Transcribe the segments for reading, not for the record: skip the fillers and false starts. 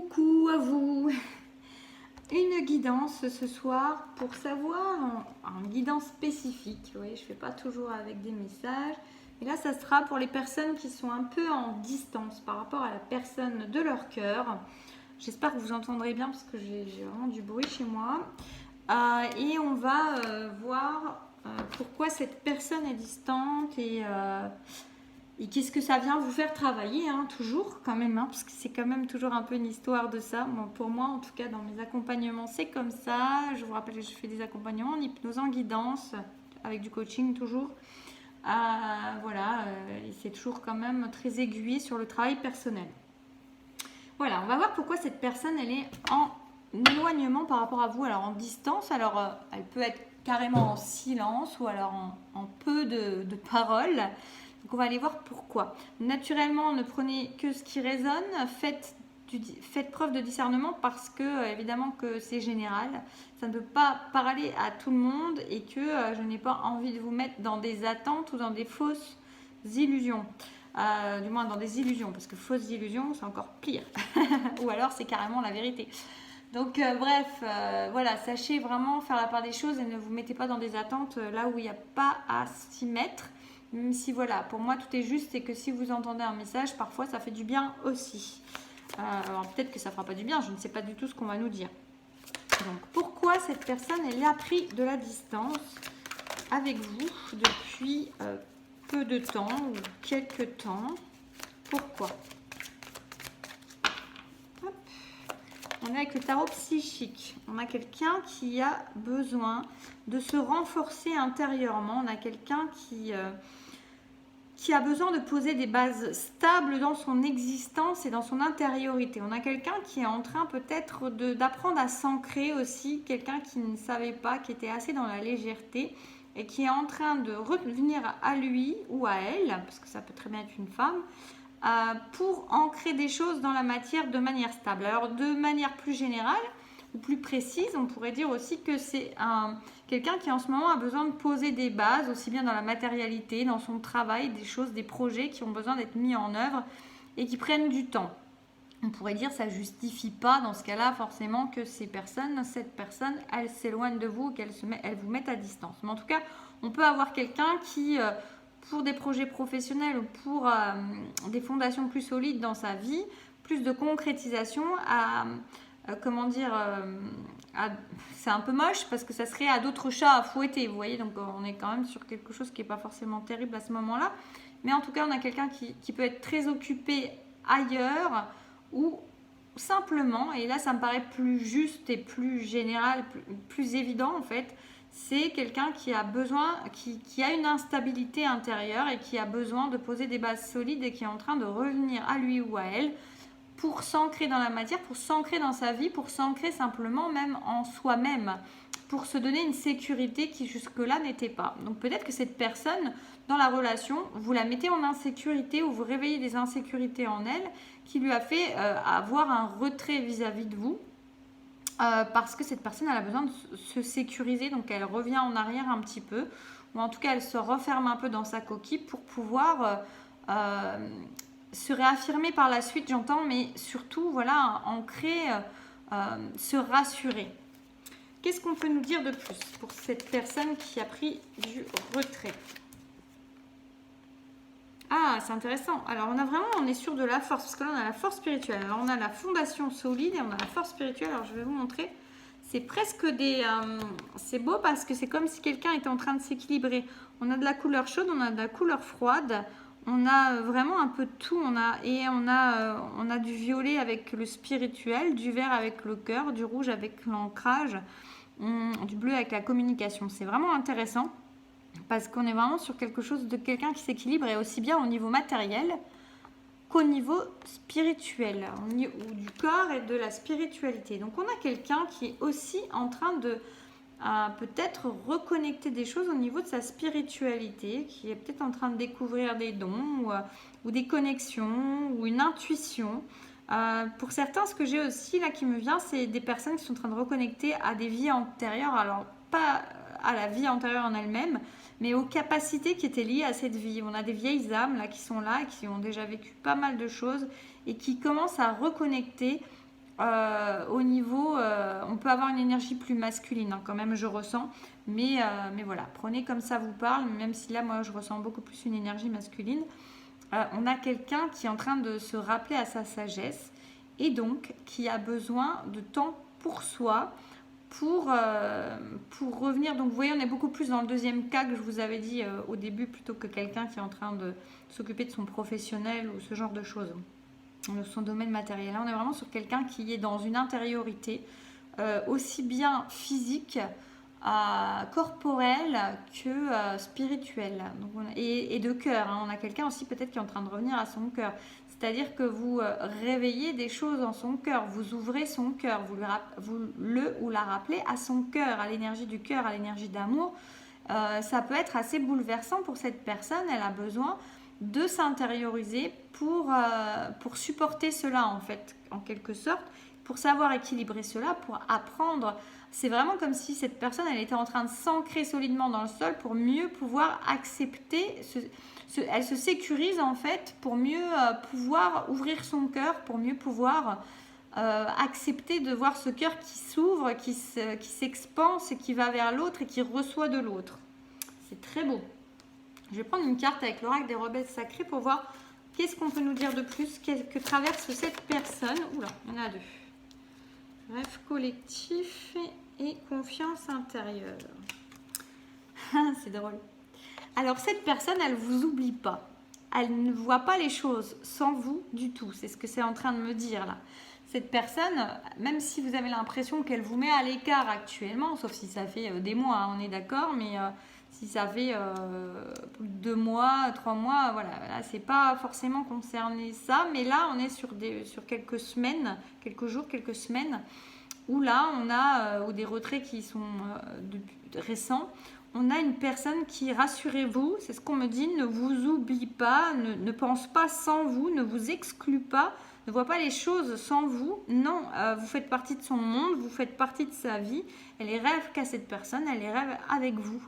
Coucou à vous. Une guidance ce soir pour savoir, une guidance spécifique. Vous voyez, je ne fais pas toujours avec des messages. Et là, ça sera pour les personnes qui sont un peu en distance par rapport à la personne de leur cœur. J'espère que vous entendrez bien parce que j'ai vraiment du bruit chez moi. Et on va voir pourquoi cette personne est distante et qu'est-ce que ça vient vous faire travailler, hein, toujours quand même, hein, parce que c'est quand même toujours un peu une histoire de ça. Bon, pour moi, en tout cas, dans mes accompagnements, c'est comme ça. Je vous rappelle que je fais des accompagnements en hypnose, en guidance, avec du coaching toujours. Voilà, et c'est toujours quand même très aiguillé sur le travail personnel. Voilà, on va voir pourquoi cette personne, elle est en éloignement par rapport à vous, alors en distance. Alors, elle peut être carrément en silence ou alors en peu de paroles. Donc on va aller voir pourquoi. Naturellement, ne prenez que ce qui résonne, faites preuve de discernement parce que évidemment que c'est général. Ça ne peut pas parler à tout le monde et que je n'ai pas envie de vous mettre dans des attentes ou dans des fausses illusions. Du moins dans des illusions, parce que fausses illusions, c'est encore pire. Ou alors c'est carrément la vérité. Donc bref, voilà, sachez vraiment faire la part des choses et ne vous mettez pas dans des attentes là où il n'y a pas à s'y mettre. Même si voilà, pour moi tout est juste et que si vous entendez un message, parfois ça fait du bien aussi. Alors peut-être que ça fera pas du bien, je ne sais pas du tout ce qu'on va nous dire. Donc pourquoi cette personne elle a pris de la distance avec vous depuis peu de temps ou quelques temps? Pourquoi? Hop. On est avec le tarot psychique. On a quelqu'un qui a besoin de se renforcer intérieurement. On a quelqu'un qui a besoin de poser des bases stables dans son existence et dans son intériorité. On a quelqu'un qui est en train peut-être d'apprendre à s'ancrer aussi, quelqu'un qui ne savait pas, qui était assez dans la légèreté et qui est en train de revenir à lui ou à elle, parce que ça peut très bien être une femme, pour ancrer des choses dans la matière de manière stable. Alors de manière plus générale ou plus précise, on pourrait dire aussi que c'est quelqu'un qui en ce moment a besoin de poser des bases, aussi bien dans la matérialité, dans son travail, des choses, des projets qui ont besoin d'être mis en œuvre et qui prennent du temps. On pourrait dire que ça ne justifie pas dans ce cas-là forcément que cette personne, elle s'éloigne de vous, elle vous mette à distance. Mais en tout cas, on peut avoir quelqu'un qui, pour des projets professionnels ou pour des fondations plus solides dans sa vie, plus de concrétisation, c'est un peu moche parce que ça serait à d'autres chats à fouetter, vous voyez, donc on est quand même sur quelque chose qui n'est pas forcément terrible à ce moment-là, mais en tout cas on a quelqu'un qui peut être très occupé ailleurs ou simplement, et là ça me paraît plus juste et plus général, plus évident en fait, c'est quelqu'un qui a besoin, qui a une instabilité intérieure et qui a besoin de poser des bases solides et qui est en train de revenir à lui ou à elle pour s'ancrer dans la matière, pour s'ancrer dans sa vie, pour s'ancrer simplement même en soi-même, pour se donner une sécurité qui jusque-là n'était pas. Donc peut-être que cette personne, dans la relation, vous la mettez en insécurité ou vous réveillez des insécurités en elle qui lui a fait avoir un retrait vis-à-vis de vous. Parce que cette personne elle a besoin de se sécuriser, donc elle revient en arrière un petit peu, ou en tout cas elle se referme un peu dans sa coquille pour pouvoir se réaffirmer par la suite, j'entends, mais surtout, voilà, ancrer, se rassurer. Qu'est-ce qu'on peut nous dire de plus pour cette personne qui a pris du retrait? Ah, c'est intéressant. Alors, on est sur de la force, parce que là, on a la force spirituelle. Alors, on a la fondation solide et on a la force spirituelle. Alors, je vais vous montrer. C'est presque c'est beau parce que c'est comme si quelqu'un était en train de s'équilibrer. On a de la couleur chaude, on a de la couleur froide. On a vraiment un peu de tout. On a du violet avec le spirituel, du vert avec le cœur, du rouge avec l'ancrage, du bleu avec la communication. C'est vraiment intéressant parce qu'on est vraiment sur quelque chose de quelqu'un qui s'équilibre et aussi bien au niveau matériel qu'au niveau spirituel, au niveau du corps et de la spiritualité. Donc on a quelqu'un qui est aussi en train de peut-être reconnecter des choses au niveau de sa spiritualité, qui est peut-être en train de découvrir des dons ou des connexions ou une intuition. Pour certains, ce que j'ai aussi là qui me vient, c'est des personnes qui sont en train de reconnecter à des vies antérieures, alors pas à la vie antérieure en elle-même, mais aux capacités qui étaient liées à cette vie. On a des vieilles âmes là qui sont là, qui ont déjà vécu pas mal de choses et qui commencent à reconnecter au niveau, on peut avoir une énergie plus masculine hein, quand même, je ressens. Mais voilà, prenez comme ça vous parle, même si là, moi, je ressens beaucoup plus une énergie masculine. On a quelqu'un qui est en train de se rappeler à sa sagesse et donc qui a besoin de temps pour soi, pour revenir. Donc vous voyez, on est beaucoup plus dans le deuxième cas que je vous avais dit au début, plutôt que quelqu'un qui est en train de s'occuper de son professionnel ou ce genre de choses, son domaine matériel. Là, on est vraiment sur quelqu'un qui est dans une intériorité, aussi bien physique, corporelle que spirituelle. Donc, et de cœur. Hein. On a quelqu'un aussi peut-être qui est en train de revenir à son cœur. C'est-à-dire que vous réveillez des choses dans son cœur, vous ouvrez son cœur, vous le ou la rappelez à son cœur, à l'énergie du cœur, à l'énergie d'amour. Ça peut être assez bouleversant pour cette personne. Elle a besoin de s'intérioriser pour supporter cela en fait, en quelque sorte, pour savoir équilibrer cela, pour apprendre. C'est vraiment comme si cette personne, elle était en train de s'ancrer solidement dans le sol pour mieux pouvoir accepter, elle se sécurise en fait pour mieux pouvoir ouvrir son cœur, pour mieux pouvoir accepter de voir ce cœur qui s'ouvre, qui s'expanse, qui va vers l'autre et qui reçoit de l'autre. C'est très beau. Je vais prendre une carte avec l'oracle des rebelles sacrés pour voir qu'est-ce qu'on peut nous dire de plus, que traverse cette personne. Oula, il y en a deux. Rêve collectif et confiance intérieure. C'est drôle. Alors cette personne, elle ne vous oublie pas. Elle ne voit pas les choses sans vous du tout. C'est ce que c'est en train de me dire là. Cette personne, même si vous avez l'impression qu'elle vous met à l'écart actuellement, sauf si ça fait des mois, hein, on est d'accord, mais si ça fait plus de 2 mois, 3 mois, voilà, là c'est pas forcément concerné ça, mais là on est sur quelques semaines, quelques jours, quelques semaines, où là on a ou des retraits qui sont récents. On a une personne qui, rassurez-vous, c'est ce qu'on me dit, ne vous oublie pas, ne pense pas sans vous, ne vous exclut pas, ne voit pas les choses sans vous. Non, vous faites partie de son monde, vous faites partie de sa vie. Elle les rêve qu'à cette personne, elle les rêve avec vous.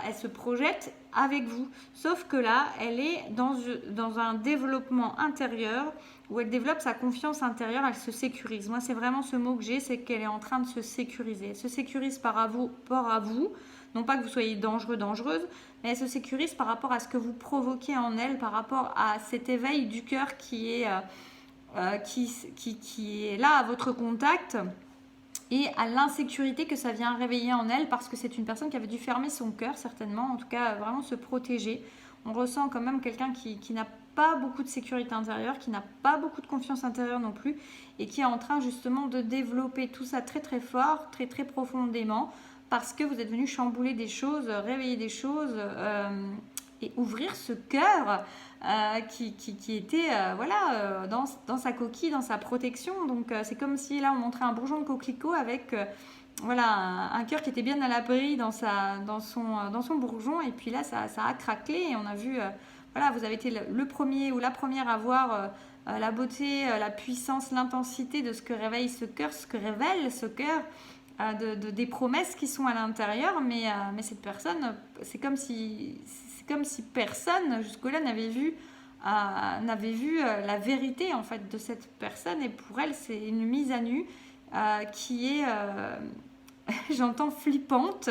Elle se projette avec vous. Sauf que là, elle est dans un développement intérieur où elle développe sa confiance intérieure, elle se sécurise. Moi, c'est vraiment ce mot que j'ai, c'est qu'elle est en train de se sécuriser. Elle se sécurise par rapport à vous. Non pas que vous soyez dangereuse, mais elle se sécurise par rapport à ce que vous provoquez en elle, par rapport à cet éveil du cœur qui est là à votre contact et à l'insécurité que ça vient réveiller en elle, parce que c'est une personne qui avait dû fermer son cœur certainement, en tout cas vraiment se protéger. On ressent quand même quelqu'un qui n'a pas beaucoup de sécurité intérieure, qui n'a pas beaucoup de confiance intérieure non plus, et qui est en train justement de développer tout ça très très fort, très très profondément, parce que vous êtes venu chambouler des choses, réveiller des choses et ouvrir ce cœur qui était dans sa coquille, dans sa protection. Donc c'est comme si là on montrait un bourgeon de coquelicot avec un cœur qui était bien à l'abri dans son bourgeon, et puis là ça a craquelé et on a vu, vous avez été le premier ou la première à voir la beauté, la puissance, l'intensité de ce que réveille ce cœur, ce que révèle ce cœur. Des promesses qui sont à l'intérieur, mais cette personne, c'est comme si personne jusque-là n'avait vu la vérité en fait de cette personne, et pour elle c'est une mise à nu qui est j'entends flippante.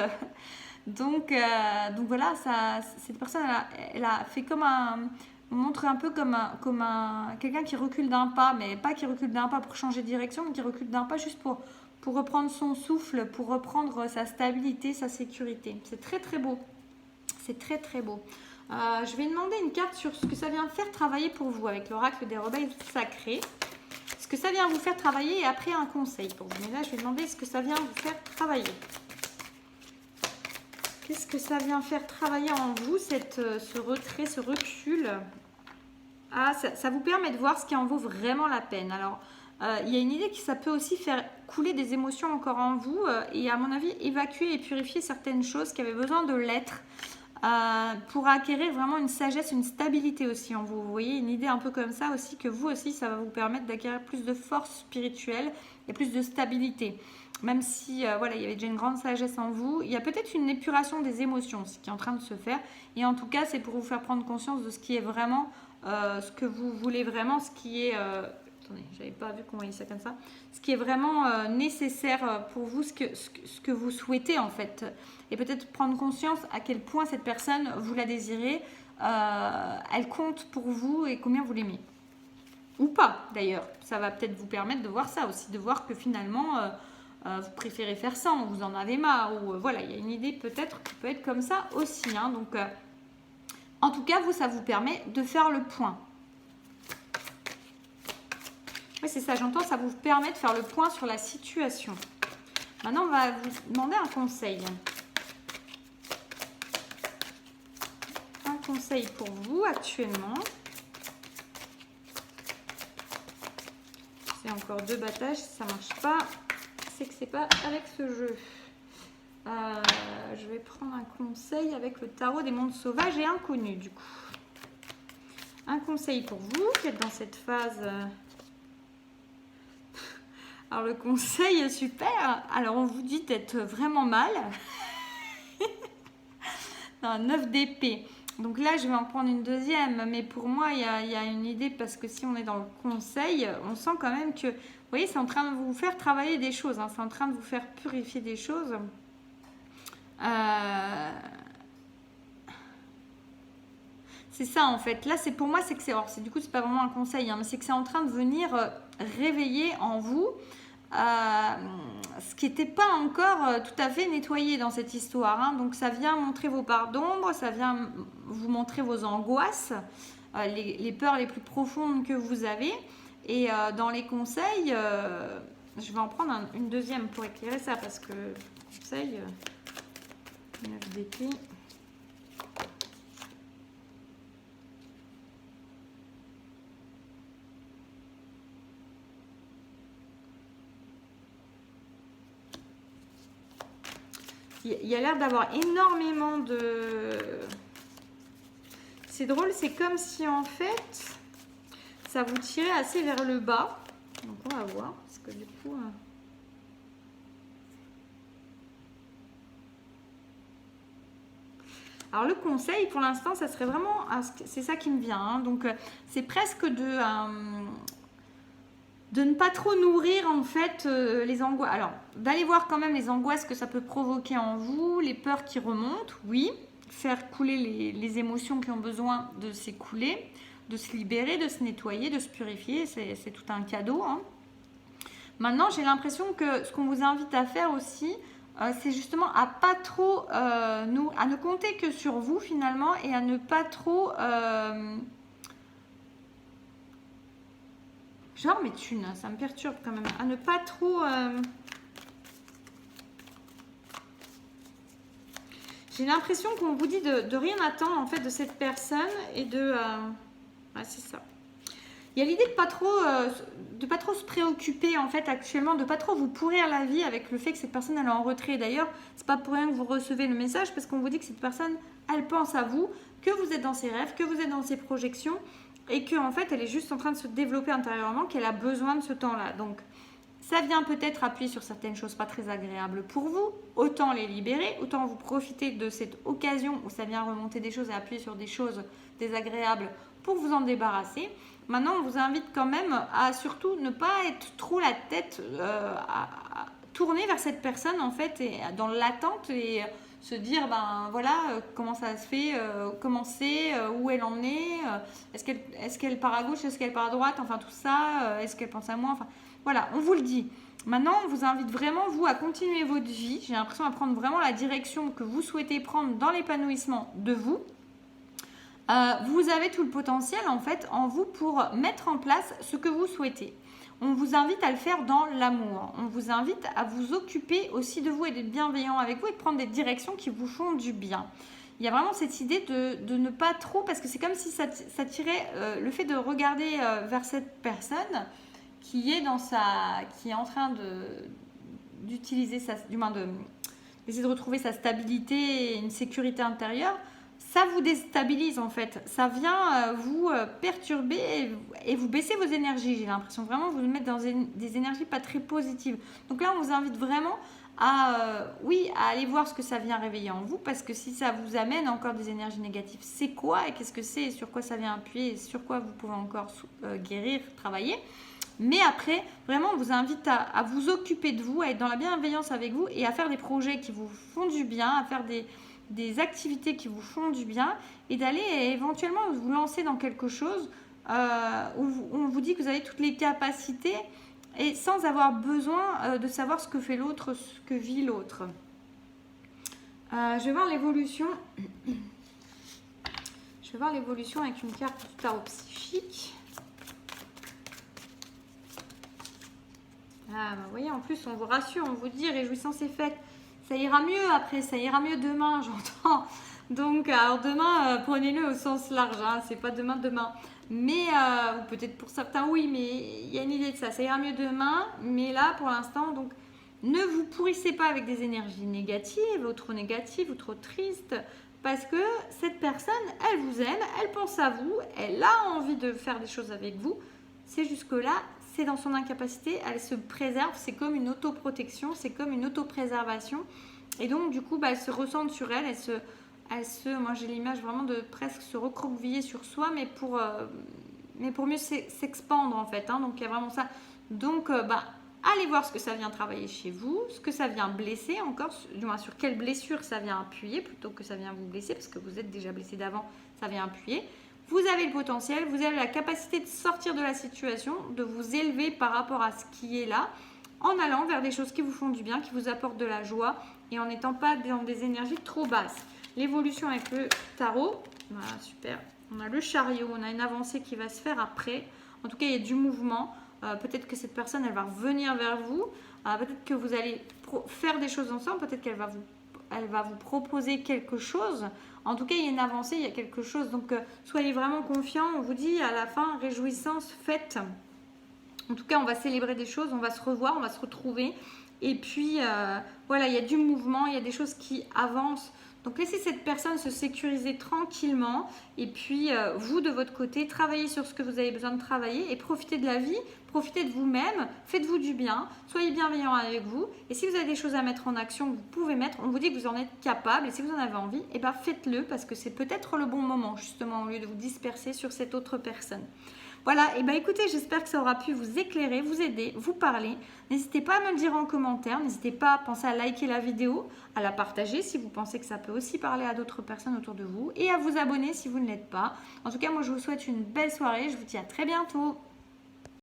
Donc voilà, cette personne elle a fait montre un peu comme quelqu'un qui recule d'un pas, mais pas qui recule d'un pas pour changer de direction, mais qui recule d'un pas juste pour reprendre son souffle, pour reprendre sa stabilité, sa sécurité. C'est très très beau. C'est très très beau. Je vais demander une carte sur ce que ça vient faire travailler pour vous avec l'oracle des rebelles sacrés. Ce que ça vient vous faire travailler, et après un conseil pour vous. Mais là, je vais demander ce que ça vient vous faire travailler. Qu'est-ce que ça vient faire travailler en vous, ce retrait, ce recul? Ça vous permet de voir ce qui en vaut vraiment la peine. Alors, il y a une idée que ça peut aussi faire couler des émotions encore en vous et à mon avis évacuer et purifier certaines choses qui avaient besoin de l'être pour acquérir vraiment une sagesse, une stabilité aussi en vous. Vous voyez, une idée un peu comme ça aussi, que vous aussi ça va vous permettre d'acquérir plus de force spirituelle et plus de stabilité. Même si il y avait déjà une grande sagesse en vous, il y a peut-être une épuration des émotions aussi qui est en train de se faire, et en tout cas c'est pour vous faire prendre conscience de ce qui est vraiment ce que vous voulez vraiment, ce qui est attendez, j'avais pas vu qu'on voyait ça comme ça. Ce qui est vraiment nécessaire pour vous, ce que vous souhaitez en fait. Et peut-être prendre conscience à quel point cette personne, vous la désirez, elle compte pour vous et combien vous l'aimez. Ou pas d'ailleurs. Ça va peut-être vous permettre de voir ça aussi, de voir que finalement, vous préférez faire ça, vous en avez marre. Ou voilà, il y a une idée peut-être qui peut être comme ça aussi. Hein. Donc, en tout cas, vous, ça vous permet de faire le point. Oui, c'est ça, j'entends, ça vous permet de faire le point sur la situation. Maintenant, on va vous demander un conseil. Un conseil pour vous actuellement. C'est encore 2 battages, si ça ne marche pas, c'est que c'est pas avec ce jeu. Je vais prendre un conseil avec le tarot des mondes sauvages et inconnus, du coup. Un conseil pour vous qui êtes dans cette phase... Alors le conseil est super. Alors on vous dit d'être vraiment mal. Un 9 d'épée. Donc là je vais en prendre une deuxième. Mais pour moi il y a une idée parce que si on est dans le conseil, on sent quand même que... Vous voyez, c'est en train de vous faire travailler des choses. Hein, c'est en train de vous faire purifier des choses. C'est ça en fait. Là c'est pour moi, c'est que c'est... Alors du coup c'est pas vraiment un conseil. Hein, mais c'est que c'est en train de venir réveiller en vous... ce qui n'était pas encore tout à fait nettoyé dans cette histoire. Hein. Donc ça vient montrer vos parts d'ombre, ça vient vous montrer vos angoisses, les peurs les plus profondes que vous avez. Et dans les conseils, je vais en prendre une deuxième pour éclairer ça parce que conseil, 9 d'épée. Il y a l'air d'avoir énormément de... C'est drôle, c'est comme si en fait, ça vous tirait assez vers le bas. Donc on va voir, parce que du coup... Alors le conseil, pour l'instant, ça serait vraiment... C'est ça qui me vient. Hein. Donc c'est presque de ne pas trop nourrir en fait les angoisses. Alors, d'aller voir quand même les angoisses que ça peut provoquer en vous, les peurs qui remontent, oui. Faire couler les émotions qui ont besoin de s'écouler, de se libérer, de se nettoyer, de se purifier. C'est tout un cadeau. Hein. Maintenant, j'ai l'impression que ce qu'on vous invite à faire aussi, c'est justement à pas trop à ne compter que sur vous finalement et à ne pas trop... Genre mes thunes, ça me perturbe quand même. À ne pas trop... J'ai l'impression qu'on vous dit de rien attendre en fait de cette personne et de... Ouais, c'est ça. Il y a l'idée de pas trop se préoccuper en fait actuellement, de pas trop vous pourrir la vie avec le fait que cette personne elle est en retrait. D'ailleurs, c'est pas pour rien que vous recevez le message parce qu'on vous dit que cette personne elle pense à vous, que vous êtes dans ses rêves, que vous êtes dans ses projections. Et qu'en fait, elle est juste en train de se développer intérieurement, qu'elle a besoin de ce temps-là. Donc, ça vient peut-être appuyer sur certaines choses pas très agréables pour vous. Autant les libérer, autant vous profiter de cette occasion où ça vient remonter des choses et appuyer sur des choses désagréables pour vous en débarrasser. Maintenant, on vous invite quand même à surtout ne pas être trop la tête à tourner vers cette personne en fait, et dans l'attente et... se dire, ben voilà, comment ça se fait, comment c'est, où elle en est, est-ce qu'elle part à gauche, est-ce qu'elle part à droite, enfin tout ça, est-ce qu'elle pense à moi, enfin voilà, on vous le dit. Maintenant, on vous invite vraiment, vous, à continuer votre vie. J'ai l'impression à prendre vraiment la direction que vous souhaitez prendre dans l'épanouissement de vous. Vous avez tout le potentiel, en fait, en vous pour mettre en place ce que vous souhaitez. On vous invite à le faire dans l'amour. On vous invite à vous occuper aussi de vous et d'être bienveillant avec vous et de prendre des directions qui vous font du bien. Il y a vraiment cette idée de ne pas trop, parce que c'est comme si ça tirait le fait de regarder vers cette personne qui est en train d'utiliser d'essayer de retrouver sa stabilité et une sécurité intérieure. Ça vous déstabilise en fait, ça vient vous perturber et vous baisser vos énergies. J'ai l'impression vraiment vous mettre dans des énergies pas très positives. Donc là, on vous invite vraiment à aller voir ce que ça vient réveiller en vous, parce que si ça vous amène encore des énergies négatives, c'est quoi et qu'est-ce que c'est et sur quoi ça vient appuyer et sur quoi vous pouvez encore guérir, travailler. Mais après, vraiment, on vous invite à vous occuper de vous, à être dans la bienveillance avec vous et à faire des projets qui vous font du bien, à faire des activités qui vous font du bien et d'aller éventuellement vous lancer dans quelque chose où on vous dit que vous avez toutes les capacités et sans avoir besoin de savoir ce que fait l'autre, ce que vit l'autre. Je vais voir l'évolution. Je vais voir l'évolution avec une carte du tarot psychique. Ah, bah, vous voyez, en plus, on vous rassure, on vous dit réjouissance est faite. Ça ira mieux après, ça ira mieux demain, j'entends. Donc, alors demain, prenez-le au sens large, hein, c'est pas demain. Mais, ou peut-être pour certains, oui, mais il y a une idée de ça. Ça ira mieux demain, mais là, pour l'instant, donc, ne vous pourrissez pas avec des énergies négatives, ou trop négatives, ou trop tristes, parce que cette personne, elle vous aime, elle pense à vous, elle a envie de faire des choses avec vous. C'est jusque-là, c'est dans son incapacité, elle se préserve, c'est comme une autoprotection, c'est comme une autopréservation. Et donc, du coup, elle se ressent sur elle, moi j'ai l'image vraiment de presque se recroqueviller sur soi, mais pour mieux s'expandre en fait. Hein. Donc, il y a vraiment ça. Donc, allez voir ce que ça vient travailler chez vous, ce que ça vient blesser encore, du moins sur quelle blessure ça vient appuyer plutôt que ça vient vous blesser, parce que vous êtes déjà blessé d'avant, ça vient appuyer. Vous avez le potentiel, vous avez la capacité de sortir de la situation, de vous élever par rapport à ce qui est là, en allant vers des choses qui vous font du bien, qui vous apportent de la joie et en n'étant pas dans des énergies trop basses. L'évolution avec le tarot, voilà, super. On a le chariot, on a une avancée qui va se faire après. En tout cas, il y a du mouvement. Peut-être que cette personne, elle va revenir vers vous. Peut-être que vous allez faire des choses ensemble. Peut-être qu'elle va vous proposer quelque chose. En tout cas, il y a une avancée, il y a quelque chose. Donc, soyez vraiment confiants. On vous dit à la fin, réjouissance, fête. En tout cas, on va célébrer des choses, on va se revoir, on va se retrouver. Et puis, voilà, il y a du mouvement, il y a des choses qui avancent. Donc, laissez cette personne se sécuriser tranquillement. Et puis, vous, de votre côté, travaillez sur ce que vous avez besoin de travailler et profitez de la vie, profitez de vous-même, faites-vous du bien, soyez bienveillant avec vous. Et si vous avez des choses à mettre en action, vous pouvez mettre, on vous dit que vous en êtes capable. Et si vous en avez envie, eh ben, faites-le parce que c'est peut-être le bon moment, justement, au lieu de vous disperser sur cette autre personne. Voilà, et bien écoutez, j'espère que ça aura pu vous éclairer, vous aider, vous parler. N'hésitez pas à me le dire en commentaire, n'hésitez pas à penser à liker la vidéo, à la partager si vous pensez que ça peut aussi parler à d'autres personnes autour de vous et à vous abonner si vous ne l'êtes pas. En tout cas, moi je vous souhaite une belle soirée, je vous dis à très bientôt.